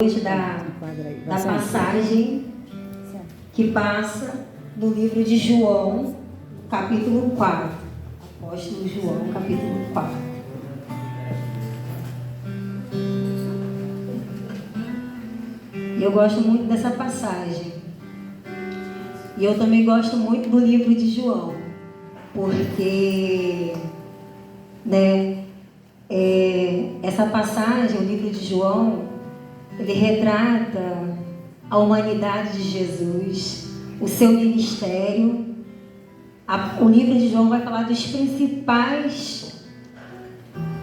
Hoje da passagem que passa no livro de João, capítulo 4. Apóstolo João, capítulo 4. E eu gosto muito dessa passagem. E eu também gosto muito do livro de João, porque essa passagem, o livro de João, ele retrata a humanidade de Jesus, o seu ministério. O livro de João vai falar dos principais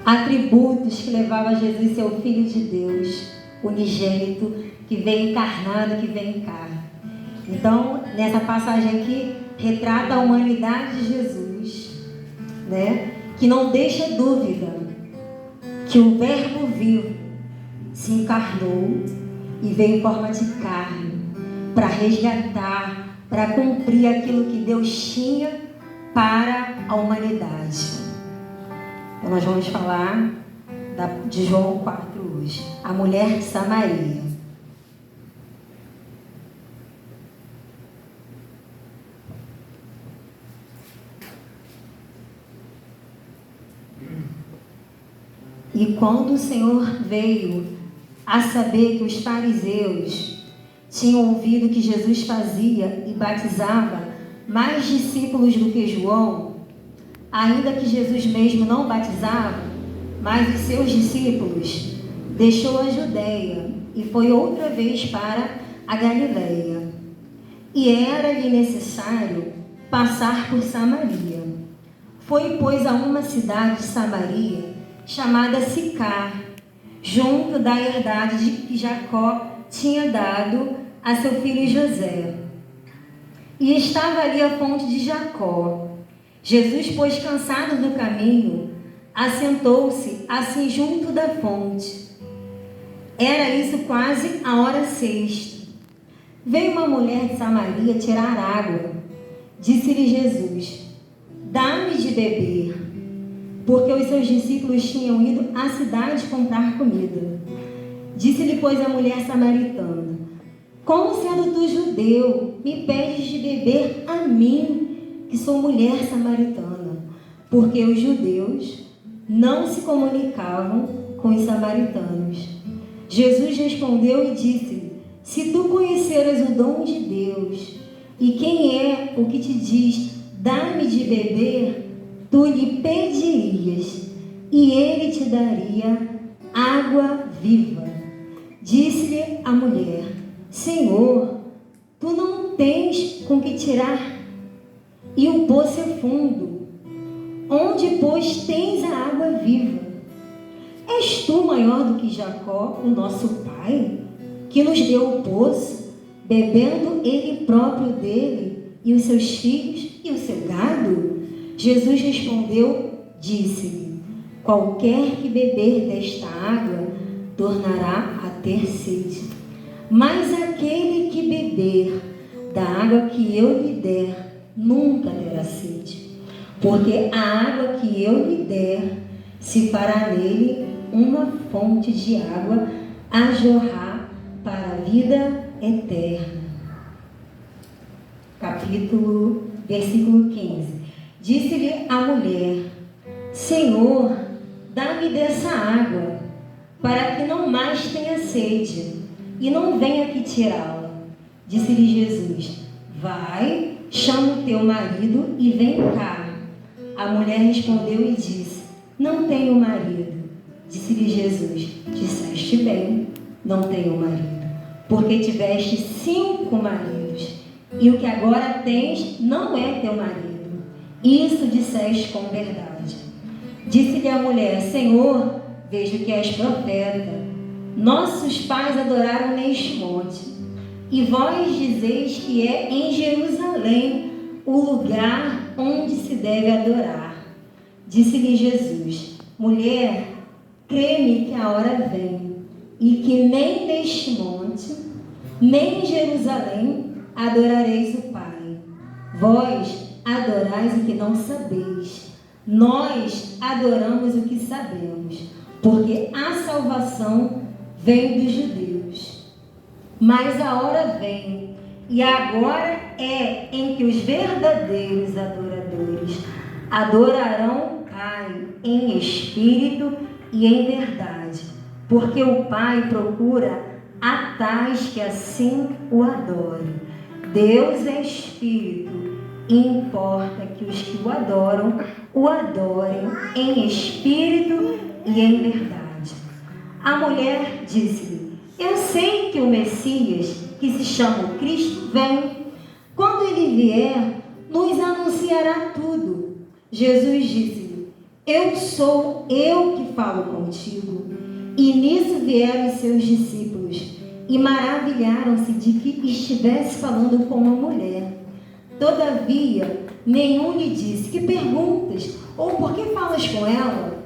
atributos que levavam Jesus a ser o Filho de Deus, unigênito, que veio encarnado, que veio em carne. Então, nessa passagem aqui, retrata a humanidade de Jesus, que não deixa dúvida que o Verbo vivo se encarnou e veio em forma de carne para resgatar, para cumprir aquilo que Deus tinha para a humanidade. Então nós vamos falar de João 4 hoje. A mulher de Samaria. E quando o Senhor veio a saber que os fariseus tinham ouvido que Jesus fazia e batizava mais discípulos do que João, ainda que Jesus mesmo não batizava, mas os seus discípulos, deixou a Judeia e foi outra vez para a Galileia. E era-lhe necessário passar por Samaria. Foi, pois, a uma cidade de Samaria, chamada Sicar, junto da herdade que Jacó tinha dado a seu filho José. E estava ali a fonte de Jacó. Jesus, pois, cansado do caminho, assentou-se assim junto da fonte. Era isso quase a hora sexta. Veio uma mulher de Samaria tirar água. Disse-lhe Jesus: dá-me de beber. Porque os seus discípulos tinham ido à cidade comprar comida. Disse-lhe, pois, a mulher samaritana: como sendo tu judeu, me pedes de beber a mim, que sou mulher samaritana? Porque os judeus não se comunicavam com os samaritanos. Jesus respondeu e disse-lhe: se tu conheceras o dom de Deus, e quem é o que te diz, dá-me de beber, tu lhe pedirias, e ele te daria água viva. Disse-lhe a mulher: Senhor, tu não tens com que tirar, e o poço é fundo. Onde, pois, tens a água viva? És tu maior do que Jacó, o nosso pai, que nos deu o poço, bebendo ele próprio dele, e os seus filhos, e o seu gado? Jesus respondeu, disse-lhe: qualquer que beber desta água tornará a ter sede. Mas aquele que beber da água que eu lhe der nunca terá sede, porque a água que eu lhe der se fará nele uma fonte de água a jorrar para a vida eterna. Versículo 15. Disse-lhe a mulher: Senhor, dá-me dessa água, para que não mais tenha sede, e não venha aqui tirá-la. Disse-lhe Jesus: vai, chama o teu marido e vem cá. A mulher respondeu e disse: não tenho marido. Disse-lhe Jesus: disseste bem, não tenho marido, porque tiveste 5 maridos, e o que agora tens não é teu marido. Isso disseste com verdade. Disse-lhe a mulher: Senhor, vejo que és profeta. Nossos pais adoraram neste monte, e vós dizeis que é em Jerusalém o lugar onde se deve adorar. Disse-lhe Jesus: mulher, crê-me que a hora vem, e que nem neste monte, nem em Jerusalém adorareis o Pai. Vós adorais o que não sabeis. Nós adoramos o que sabemos, porque a salvação vem dos judeus. Mas a hora vem, e agora é em que os verdadeiros adoradores adorarão o Pai em espírito e em verdade, porque o Pai procura a tais que assim o adorem. Deus é espírito, e importa que os que o adorem em espírito e em verdade. A mulher disse-lhe: eu sei que o Messias, que se chama o Cristo, vem. Quando ele vier, nos anunciará tudo. Jesus disse-lhe: eu sou eu que falo contigo. E nisso vieram os seus discípulos e maravilharam-se de que estivesse falando com uma mulher. Todavia, nenhum lhe disse: que perguntas? Ou por que falas com ela?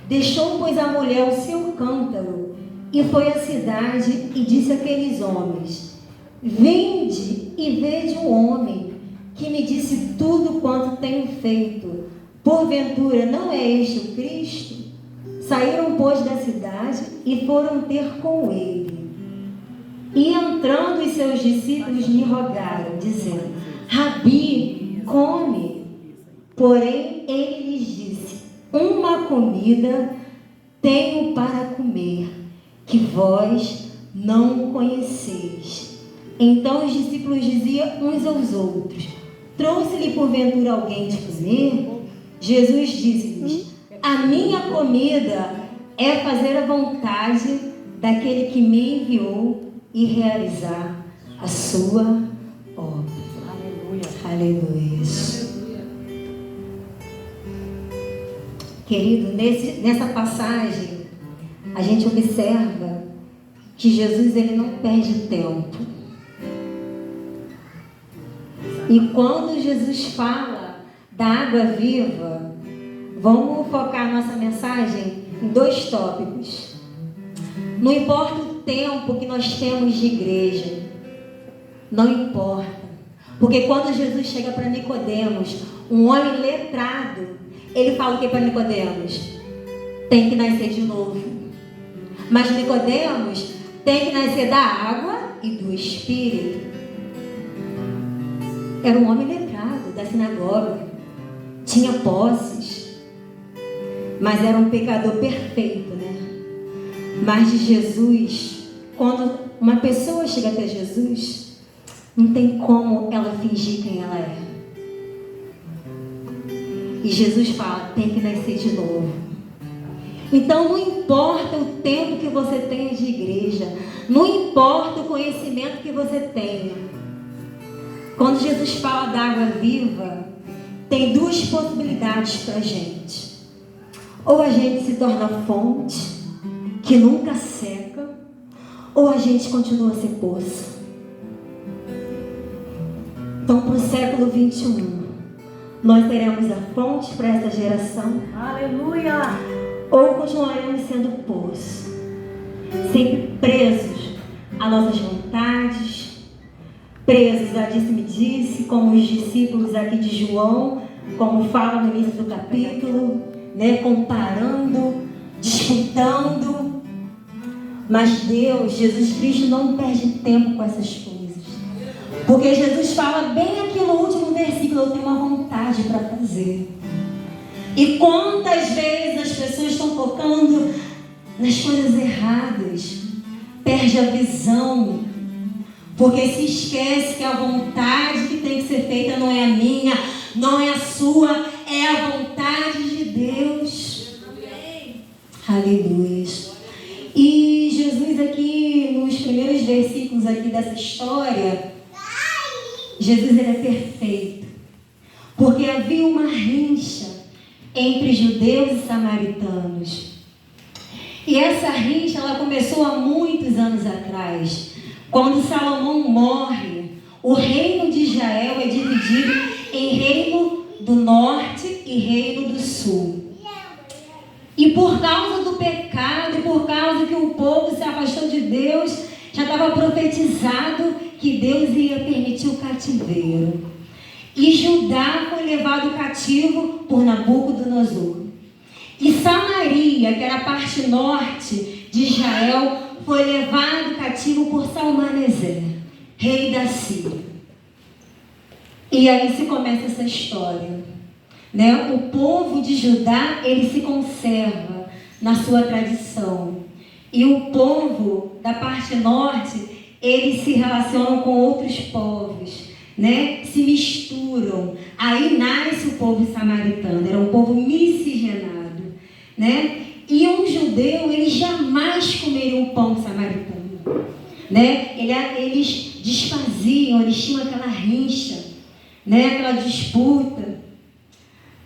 Deixou, pois, a mulher o seu cântaro e foi à cidade e disse àqueles homens: vinde e vede um homem que me disse tudo quanto tenho feito. Porventura, não é este o Cristo? Saíram, pois, da cidade e foram ter com ele. E entrando, os seus discípulos lhe rogaram, dizendo: Rabi, come. Porém, ele lhes disse: uma comida tenho para comer, que vós não conheceis. Então os discípulos diziam uns aos outros: trouxe-lhe porventura alguém de comer? Jesus disse-lhes: a minha comida é fazer a vontade daquele que me enviou e realizar a sua obra. Aleluia. Aleluia. Querido, nessa passagem, a gente observa que Jesus, ele não perde tempo. E quando Jesus fala da água viva, vamos focar nossa mensagem em 2 tópicos. Não importa o tempo que nós temos de igreja, não importa. Porque quando Jesus chega para Nicodemos, um homem letrado, ele fala o que para Nicodemos? Tem que nascer de novo. Mas Nicodemos tem que nascer da água e do Espírito. Era um homem letrado da sinagoga, tinha posses, mas era um pecador perfeito, né? Mas de Jesus, quando uma pessoa chega até Jesus, não tem como ela fingir quem ela é. E Jesus fala: tem que nascer de novo. Então não importa o tempo que você tenha de igreja, não importa o conhecimento que você tenha. Quando Jesus fala da água viva, tem 2 possibilidades para a gente. Ou a gente se torna fonte, que nunca seca, ou a gente continua a ser poço. Então, para o século 21, nós teremos a fonte para essa geração. Aleluia! Ou continuaremos sendo poço, sempre presos a nossas vontades, presos a disse-me-disse, como os discípulos aqui de João, como fala no início do capítulo, né, comparando, disputando. Mas Deus, Jesus Cristo, não perde tempo com essas coisas. Porque Jesus fala bem aqui no último versículo: eu tenho uma vontade para fazer. E quantas vezes as pessoas estão focando nas coisas erradas, perde a visão, porque se esquece que a vontade que tem que ser feita não é a minha, não é a sua, é a vontade de Deus. Aleluia. E Jesus aqui, nos primeiros versículos aqui dessa história, Jesus, ele é perfeito, porque havia uma rincha entre judeus e samaritanos. E essa rincha, ela começou há muitos anos atrás. Quando Salomão morre, o reino de Israel é dividido em reino do norte e reino do sul. E por causa do pecado, e por causa que o povo se afastou de Deus, já estava profetizado que Deus ia permitir o cativeiro. E Judá foi levado cativo por Nabucodonosor. E Samaria, que era a parte norte de Israel, foi levado cativo por Salmaneser, rei da Síria. E aí se começa essa história, né? O povo de Judá, ele se conserva na sua tradição. E o povo da parte norte, eles se relacionam com outros povos, né? Se misturam. Aí nasce o povo samaritano, era um povo miscigenado, né? E um judeu, ele jamais comeria o pão samaritano, né? Eles desfaziam, eles tinham aquela rincha, né? Aquela disputa.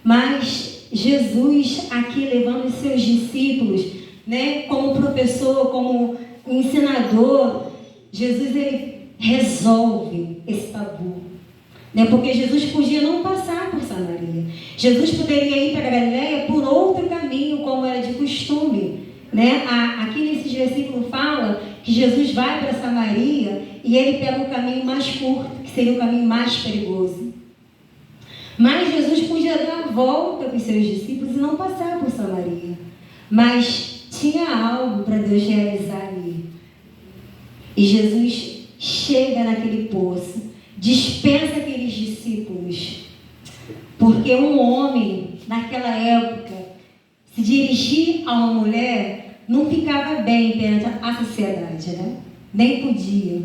Mas Jesus aqui levando os seus discípulos, né? Como professor, como ensinador, Jesus ele resolve esse tabu, né? Porque Jesus podia não passar por Samaria. Jesus poderia ir para a Galileia por outro caminho, como era de costume, né? Aqui nesse versículo fala que Jesus vai para Samaria e ele pega o caminho mais curto, que seria o caminho mais perigoso. Mas Jesus podia dar a volta para os seus discípulos e não passar por Samaria. Mas tinha algo para Deus realizar ali. E Jesus chega naquele poço, dispensa aqueles discípulos. Porque um homem, naquela época, se dirigir a uma mulher, não ficava bem perante a sociedade, né? Nem podia,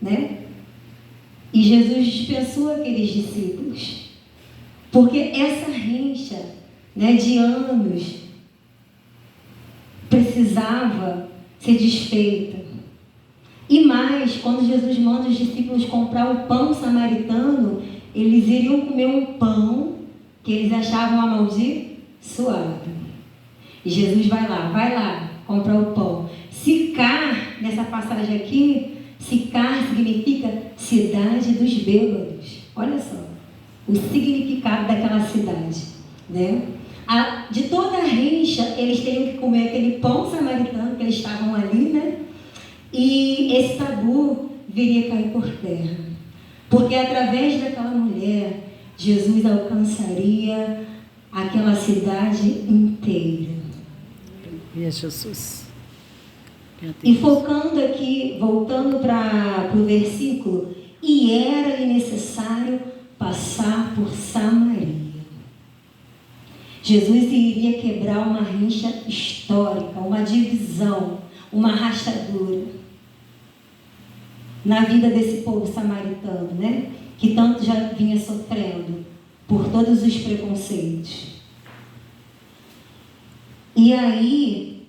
né? E Jesus dispensou aqueles discípulos. Porque essa rincha, né, de anos precisava ser desfeita. E mais, quando Jesus manda os discípulos comprar o pão samaritano, eles iriam comer um pão que eles achavam amaldiçoado. E Jesus vai lá comprar o pão. Sicar, nessa passagem aqui, Sicar significa cidade dos bêbados. Olha só o significado daquela cidade, né? De toda a rincha, eles teriam que comer aquele pão samaritano, que eles estavam ali, né? E esse tabu viria cair por terra. Porque através daquela mulher, Jesus alcançaria aquela cidade inteira. Jesus. E focando aqui, voltando para o versículo, e era-lhe necessário passar por Samaria. Jesus iria quebrar uma rincha histórica, uma divisão, uma rachadura na vida desse povo samaritano, né? Que tanto já vinha sofrendo por todos os preconceitos. E aí,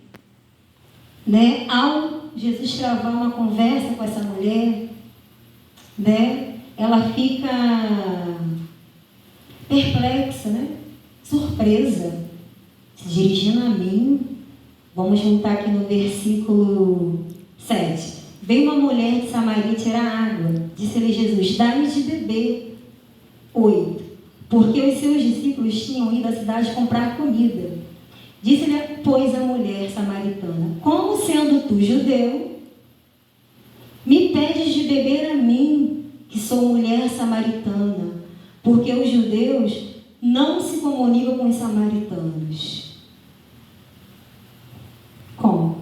né, ao Jesus travar uma conversa com essa mulher, né, ela fica perplexa, né? Surpresa, se dirigindo a mim. Vamos juntar aqui no versículo 7. Veio uma mulher de Samaria tirar água. Disse-lhe Jesus: dá-me de beber. 8. Porque os seus discípulos tinham ido à cidade comprar comida. Disse-lhe, pois, a mulher samaritana: como sendo tu judeu, me pedes de beber a mim, que sou mulher samaritana? Porque os judeus não se comunicam com os samaritanos. Como?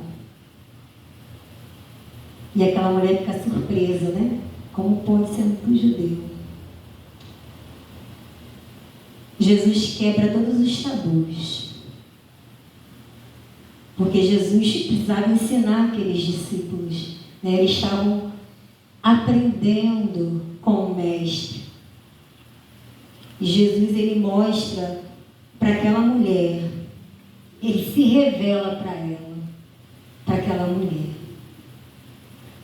E aquela mulher fica surpresa, né? Como pode ser um judeu? Jesus quebra todos os tabus. Porque Jesus precisava ensinar aqueles discípulos, né? Eles estavam aprendendo com o Mestre. E Jesus, ele mostra para aquela mulher, ele se revela para ela, para aquela mulher.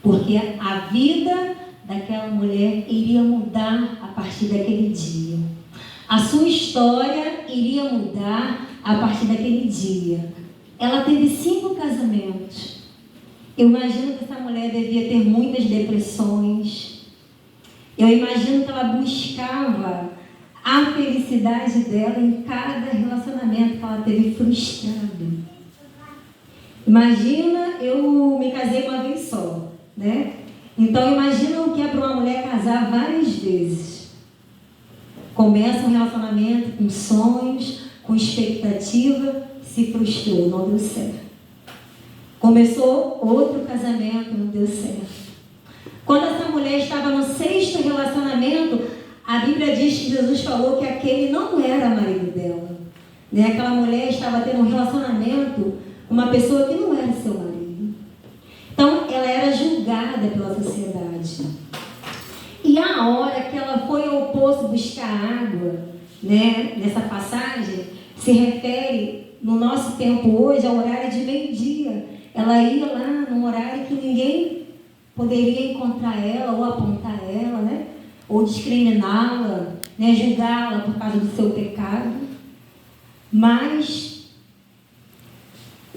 Porque a vida daquela mulher iria mudar a partir daquele dia. A sua história iria mudar a partir daquele dia. Ela teve 5 casamentos. Eu imagino que essa mulher devia ter muitas depressões. Eu imagino que ela buscava a felicidade dela em cada relacionamento que ela teve frustrado. Imagina, eu me casei uma vez só, né? Então imagina o que é para uma mulher casar várias vezes. Começa um relacionamento com sonhos, com expectativa, se frustrou, não deu certo. Começou outro casamento, não deu certo. Quando essa mulher estava no 6º relacionamento, a Bíblia diz que Jesus falou que aquele não era marido dela. Né? Aquela mulher estava tendo um relacionamento com uma pessoa que não era seu marido. Então, ela era julgada pela sociedade. E a hora que ela foi ao poço buscar água, né, nessa passagem, se refere, no nosso tempo hoje, ao horário de meio-dia. Ela ia lá num horário que ninguém poderia encontrar ela ou apontar ela, né? Ou discriminá-la, né? Julgá-la por causa do seu pecado. Mas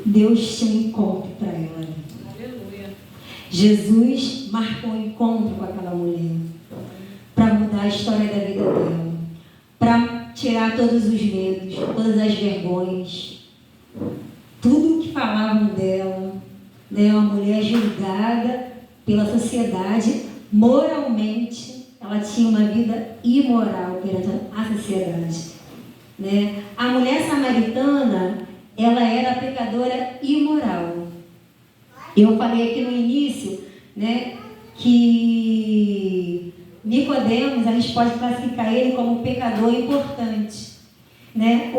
Deus tinha um encontro para ela. Aleluia. Jesus marcou um encontro com aquela mulher para mudar a história da vida dela, para tirar todos os medos, todas as vergonhas, tudo que falavam dela, né? Uma mulher julgada pela sociedade, moralmente, ela tinha uma vida imoral perante a sociedade, né? A mulher samaritana, ela era pecadora imoral. Eu falei aqui no início, né, que Nicodemos, a gente pode classificar ele como pecador importante, né?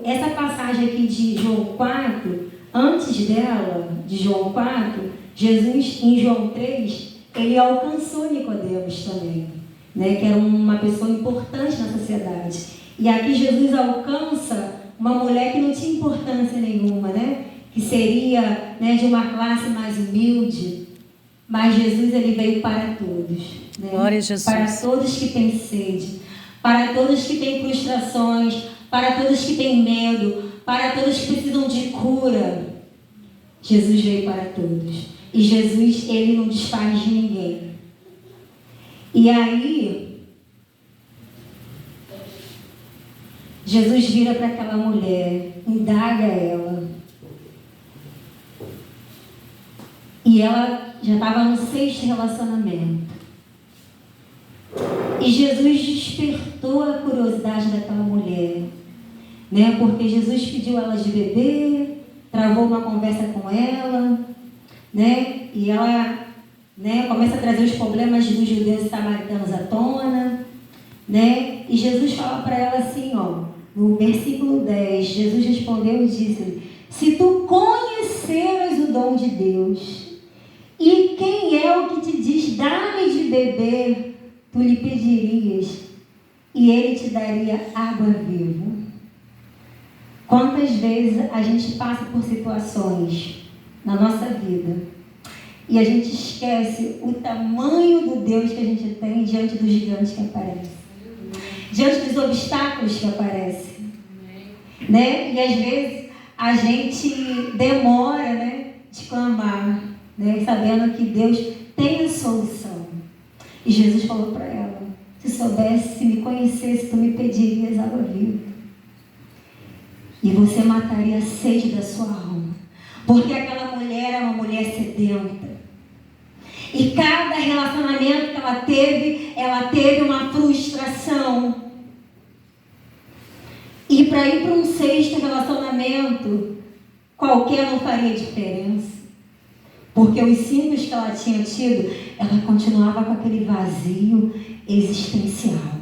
Essa passagem aqui de João 4, antes dela, de João 4, Jesus, em João 3, ele alcançou Nicodemos também, né? Que era uma pessoa importante na sociedade. E aqui Jesus alcança uma mulher que não tinha importância nenhuma, né? Que seria, né, de uma classe mais humilde. Mas Jesus, ele veio para todos, né? Glória a Jesus. Para todos que têm sede, para todos que têm frustrações, para todos que têm medo, para todos que precisam de cura. Jesus veio para todos. E Jesus, ele não desfaz de ninguém. E aí, Jesus vira para aquela mulher, indaga ela. E ela já estava no 6º relacionamento. E Jesus despertou a curiosidade daquela mulher, né? Porque Jesus pediu ela de beber, travou uma conversa com ela, né? E ela, né, começa a trazer os problemas dos judeus e samaritanos à tona, né? E Jesus fala para ela assim, ó, no versículo 10, Jesus respondeu e disse-lhe: se tu conheceras o dom de Deus, e quem é o que te diz, dá-me de beber, tu lhe pedirias, e ele te daria água viva. Quantas vezes a gente passa por situações na nossa vida e a gente esquece o tamanho do Deus que a gente tem diante dos gigantes que aparecem, diante dos obstáculos que aparecem, né? E às vezes a gente demora, né, de clamar, né, sabendo que Deus tem a solução. E Jesus falou para ela: se soubesse, se me conhecesse, tu me pedirias água viva, e você mataria a sede da sua alma, porque aquela mulher era uma mulher sedenta. E cada relacionamento que ela teve uma frustração. E para ir para um 6º relacionamento, qualquer não faria diferença. Porque os 5 que ela tinha tido, ela continuava com aquele vazio existencial.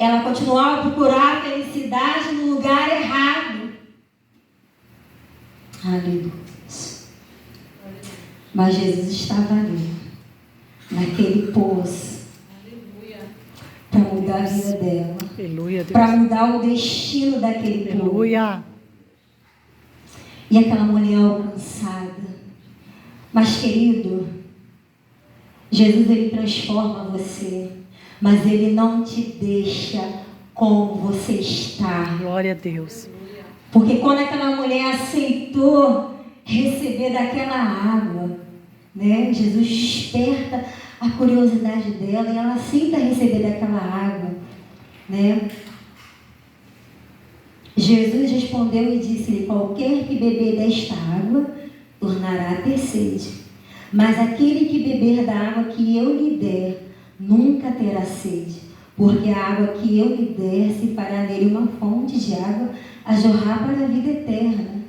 Ela continuava a procurar a felicidade no lugar errado. Aleluia. Mas Jesus estava ali, naquele poço, para mudar a vida dela, para mudar o destino daquele povo. E aquela mulher alcançada. Mas, querido, Jesus, ele transforma você, mas ele não te deixa como você está. Glória a Deus. Porque quando aquela mulher aceitou receber daquela água, né, Jesus desperta a curiosidade dela e ela aceita receber daquela água, né? Jesus respondeu e disse-lhe: qualquer que beber desta água tornará a ter sede, mas aquele que beber da água que eu lhe der nunca terá sede, porque a água que eu lhe der se fará nele uma fonte de água a jorrar para a vida eterna.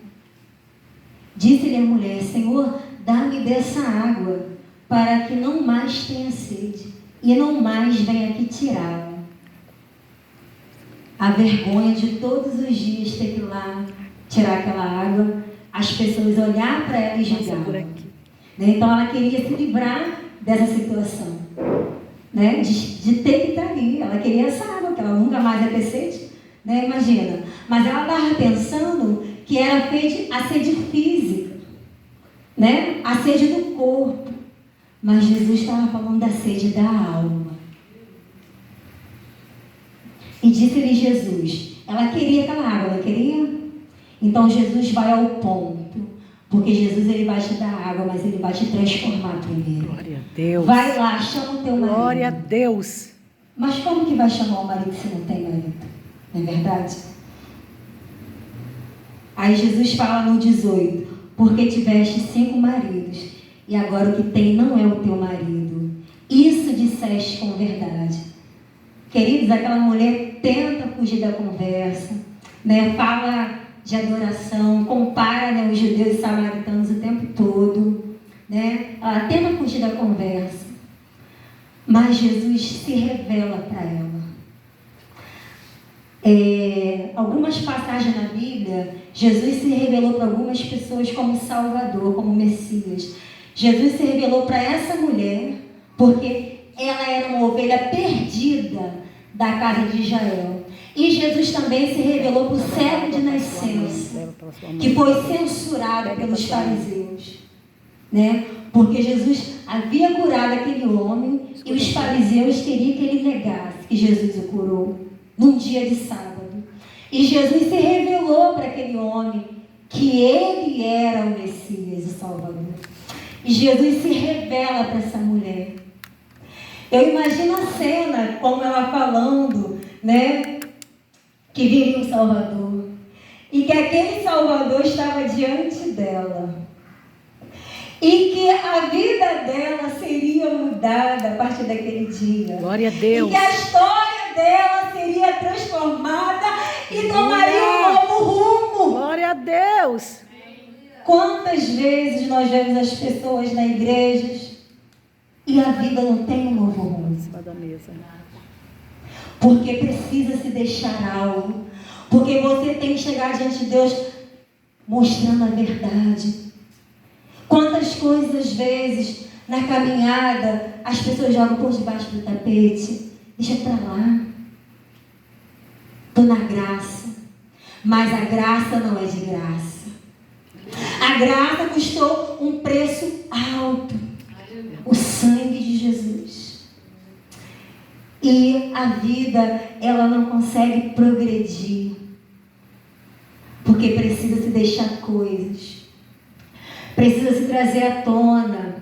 Disse-lhe a mulher: Senhor, dá-me dessa água, para que não mais tenha sede, e não mais venha aqui tirá-la. A vergonha de todos os dias ter que ir lá tirar aquela água, as pessoas olhar para ela e julgar. Então ela queria se livrar dessa situação, né? de ter que estar ali. Ela queria essa água, que ela nunca mais ia ter sede, né? Imagina. Mas ela estava pensando que era a sede física, né? A sede do corpo. Mas Jesus estava falando da sede da alma. E disse-lhe Jesus, ela queria aquela água, não queria? Então Jesus vai ao ponto, porque Jesus ele vai te dar água, mas ele vai te transformar primeiro. Glória a Deus. Vai lá, chama o teu marido. Glória a Deus. Mas como que vai chamar o marido se não tem marido? Não é verdade? Aí Jesus fala no 18, porque tiveste 5 maridos, e agora o que tem não é o teu marido. Isso disseste com verdade. Queridos, aquela mulher tenta fugir da conversa, né? Fala de adoração, compara, né, os judeus e samaritanos o tempo todo, né? Ela tenta fugir da conversa, mas Jesus se revela para ela. Algumas passagens na Bíblia, Jesus se revelou para algumas pessoas como Salvador, como Messias. Jesus se revelou para essa mulher porque ela era uma ovelha perdida da casa de Israel. E Jesus também se revelou para o cego de nascença, que foi censurado pelos fariseus, né? Porque Jesus havia curado aquele homem e os fariseus queriam que ele negasse que Jesus o curou num dia de sábado. E Jesus se revelou para aquele homem que ele era o Messias, o Salvador. E Jesus se revela para essa mulher. Eu imagino a cena, como ela falando, né, que viria um Salvador. E que aquele Salvador estava diante dela. E que a vida dela seria mudada a partir daquele dia. Glória a Deus. E que a história dela seria transformada e tomaria um novo rumo. Glória a Deus. Quantas vezes nós vemos as pessoas na igreja e a vida não tem um novo rumo? Porque precisa se deixar algo. Porque você tem que chegar diante de Deus mostrando a verdade. Quantas coisas, às vezes, na caminhada, as pessoas jogam por debaixo do tapete. Deixa pra lá. Estou na graça. Mas a graça não é de graça. A graça custou um preço alto. O sangue de Jesus. E a vida, ela não consegue progredir. Porque precisa se deixar coisas. Precisa se trazer à tona.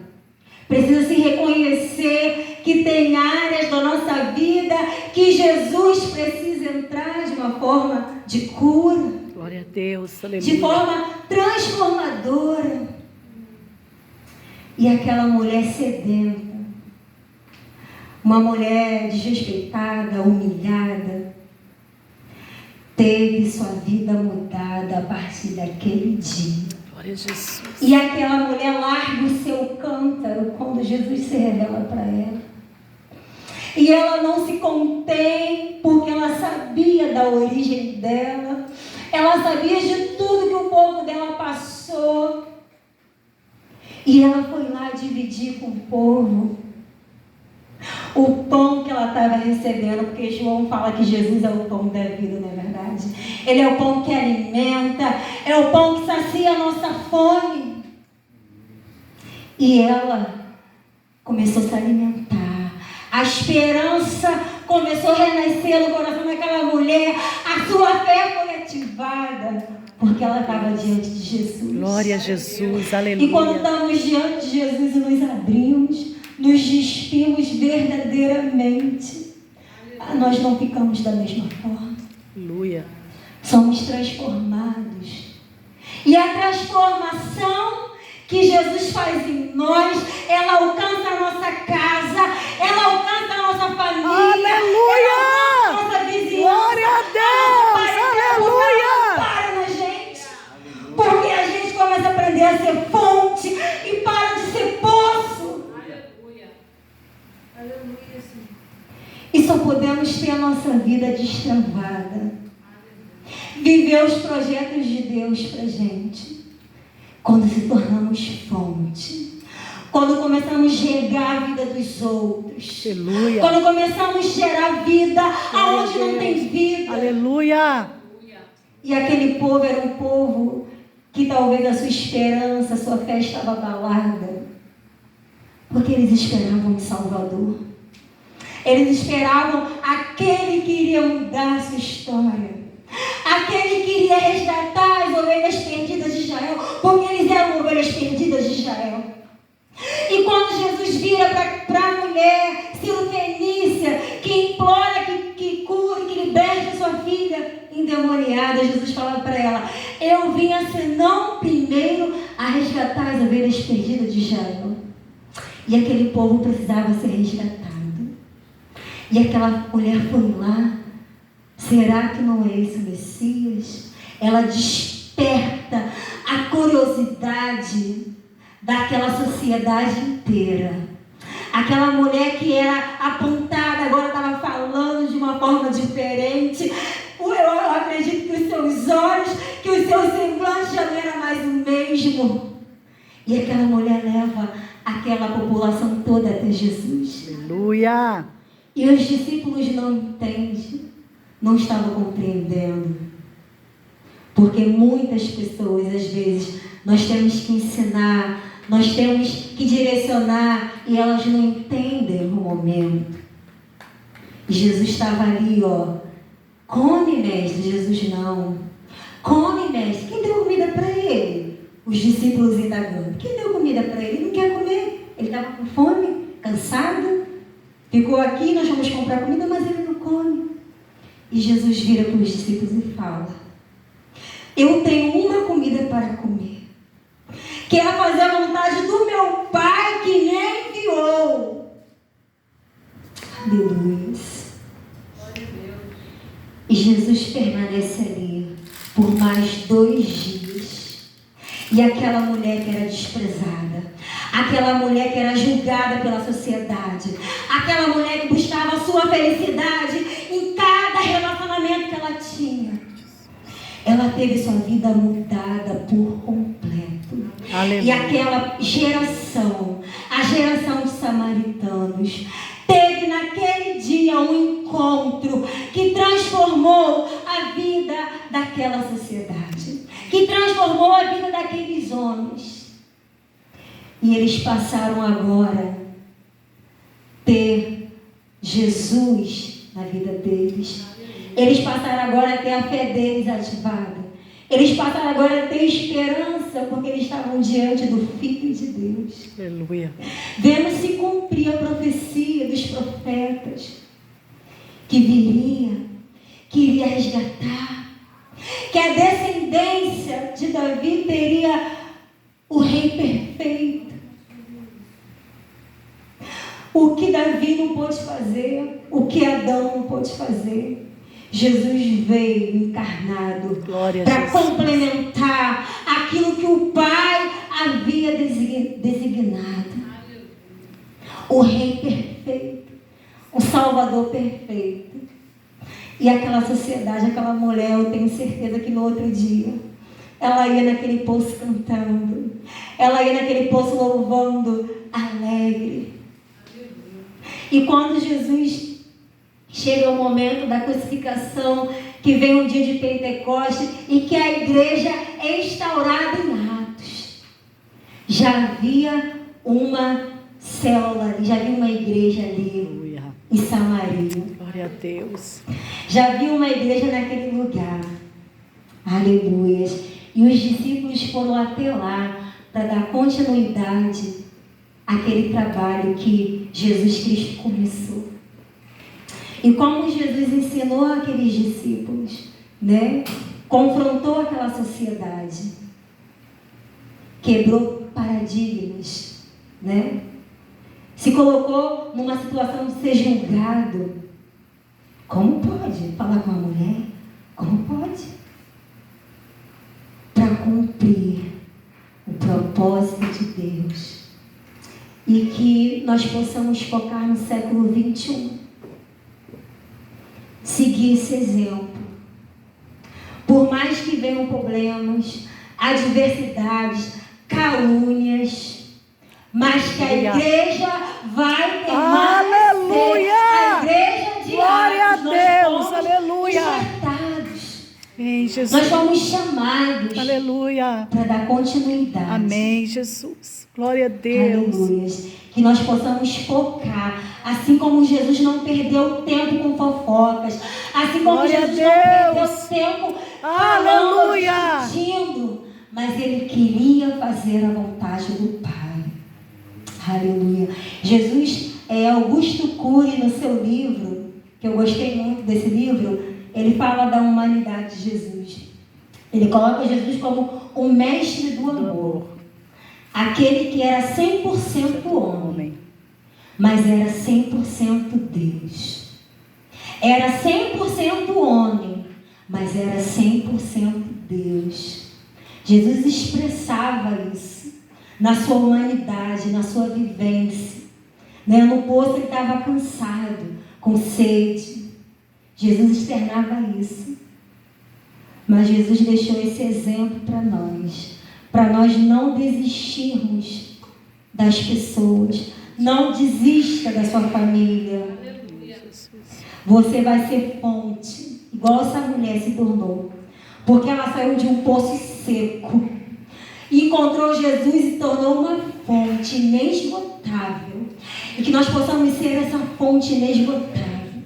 Precisa se reconhecer que tem áreas da nossa vida que Jesus precisa entrar de uma forma de cura. Glória a Deus, aleluia. De forma transformadora. E aquela mulher sedenta, uma mulher desrespeitada, humilhada, teve sua vida mudada a partir daquele dia. Glória a Jesus. E aquela mulher larga o seu cântaro quando Jesus se revela para ela. E ela não se contém porque ela sabia da origem dela. Ela sabia de tudo que o povo dela passou. E ela foi lá dividir com o povo o pão que ela estava recebendo, porque João fala que Jesus é o pão da vida, não é verdade? Ele é o pão que alimenta, é o pão que sacia a nossa fome. E ela começou a se alimentar. A esperança começou a renascer no coração daquela mulher. A sua fé foi ativada, porque ela estava diante de Jesus. Glória a Jesus, aleluia. E quando estamos diante de Jesus e nos abrimos, nos despimos verdadeiramente, nós não ficamos da mesma forma. Aleluia. Somos transformados. E a transformação que Jesus faz em nós, ela alcança a nossa casa, ela alcança a nossa família. Aleluia! Ela alcança a nossa vizinhança. Glória a Deus! Aleluia! Para na gente. Porque a gente começa a aprender E só podemos ter a nossa vida destravada, viver os projetos de Deus pra gente, quando se tornamos fonte, quando começamos a regar a vida dos outros. Aleluia. Quando começamos a gerar vida aonde não tem vida. Aleluia. E aquele povo era um povo que talvez a sua esperança, a sua fé estava abalada, porque eles esperavam um Salvador. Eles esperavam aquele que iria mudar a sua história, aquele que iria resgatar as ovelhas perdidas de Israel, porque eles eram ovelhas perdidas de Israel. E quando Jesus vira para a mulher Sirofenícia, que implora, que cure, que liberte a sua filha endemoniada, Jesus fala para ela: eu vim senão primeiro a resgatar as ovelhas perdidas de Israel. E aquele povo precisava ser resgatado. E aquela mulher foi lá. Será que não é esse o Messias? Ela desperta a curiosidade daquela sociedade inteira. Aquela mulher que era apontada, agora estava falando de uma forma diferente. Eu acredito que os seus olhos, que os seus semblantes já não eram mais o mesmo. E aquela mulher leva aquela população toda até Jesus. Aleluia. E os discípulos não entendem, não estavam compreendendo. Porque muitas pessoas, às vezes, nós temos que ensinar, nós temos que direcionar, e elas não entendem no momento. E Jesus estava ali, ó. Come, mestre. Jesus não. Come, mestre. Quem deu comida para ele? Os discípulos indagando. Quem deu comida para ele? Ele não quer comer. Ele estava com fome, cansado. Ficou aqui, nós vamos comprar comida, mas ele não come. E Jesus vira para os discípulos e fala: eu tenho uma comida para comer, que é fazer a vontade do meu Pai que me enviou. Aleluia. E Jesus permanece ali por mais 2 dias. E aquela mulher que era desprezada, aquela mulher que era julgada pela sociedade, aquela mulher que buscava a sua felicidade em cada relacionamento que ela tinha, ela teve sua vida mudada por completo. Aleluia. E aquela geração, a geração de samaritanos, teve naquele dia um encontro que transformou a vida daquela sociedade, que transformou a vida daqueles homens. E eles passaram agora a ter Jesus na vida deles. Eles passaram agora a ter a fé deles ativada. Eles passaram agora a ter esperança, porque eles estavam diante do Filho de Deus. Aleluia. Vendo se cumprir a profecia dos profetas, que viria, que iria resgatar, que a descendência de Davi teria o rei perfeito. O que Davi não pôde fazer, o que Adão não pôde fazer, Jesus veio encarnado para complementar aquilo que o Pai havia designado. O Rei perfeito, o Salvador perfeito. E aquela sociedade, aquela mulher, eu tenho certeza que no outro dia ela ia naquele poço cantando, ela ia naquele poço louvando, alegre. E quando Jesus chega o momento da crucificação, que vem o dia de Pentecostes e que a igreja é instaurada em Atos, já havia uma célula ali, já havia uma igreja ali em Samaria. Glória a Deus. Já havia uma igreja naquele lugar. Aleluia. E os discípulos foram até lá para dar continuidade àquele trabalho que Jesus Cristo começou. E como Jesus ensinou aqueles discípulos, né? Confrontou aquela sociedade, quebrou paradigmas, né? Se colocou numa situação de ser julgado. Como pode falar com a mulher? Como pode? Para cumprir o propósito de Deus. e que nós possamos focar no século 21. Seguir esse exemplo. Por mais que venham problemas, adversidades, calúnias, mas que a igreja vai permanecer. Aleluia! A igreja de Glória a Atos, Deus! nós fomos Aleluia! despertados. Amém, Jesus. Nós fomos chamados Aleluia! para dar continuidade. Amém, Jesus. Glória a Deus. Aleluia. Que nós possamos focar, assim como Jesus não perdeu tempo com fofocas, assim como Glória a Jesus não Deus. perdeu tempo Aleluia. falando, discutindo, mas ele queria fazer a vontade do Pai. Aleluia. Jesus, Augusto Cury, no seu livro, que eu gostei muito desse livro, ele fala da humanidade de Jesus. Ele coloca Jesus como o mestre do amor. Aquele que era 100% homem, mas era 100% Deus. Era 100% homem, mas era 100% Deus. Jesus expressava isso na sua humanidade, na sua vivência. No poço ele estava cansado, com sede. Jesus externava isso. Mas Jesus deixou esse exemplo para nós não desistirmos das pessoas. Não desista da sua família. Você vai ser fonte, igual essa mulher se tornou, porque ela saiu de um poço seco, encontrou Jesus e tornou uma fonte inesgotável. E que nós possamos ser essa fonte inesgotável,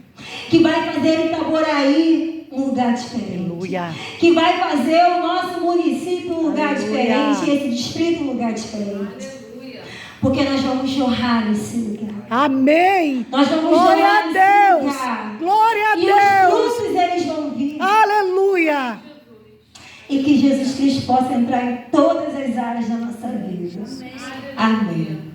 que vai fazer Itaboraí um lugar diferente. Aleluia. Que vai fazer o nosso município um lugar Aleluia. diferente, esse distrito um lugar diferente. Aleluia. Porque nós vamos jorrar nesse lugar. Amém. Nós vamos Glória jorrar a nesse Deus. lugar. Glória a E Deus. os frutos eles vão vir. Aleluia. E que Jesus Cristo possa entrar em todas as áreas da nossa vida. Amém.